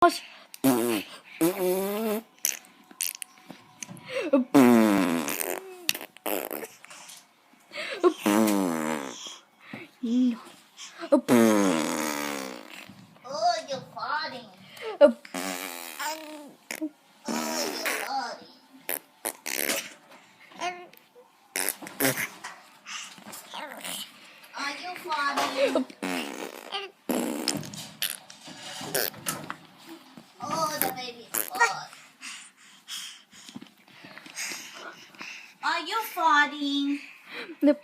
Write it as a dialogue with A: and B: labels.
A: Oh, you're farting. Are you farting? Oh, the baby fart. Are you farting?
B: Nope.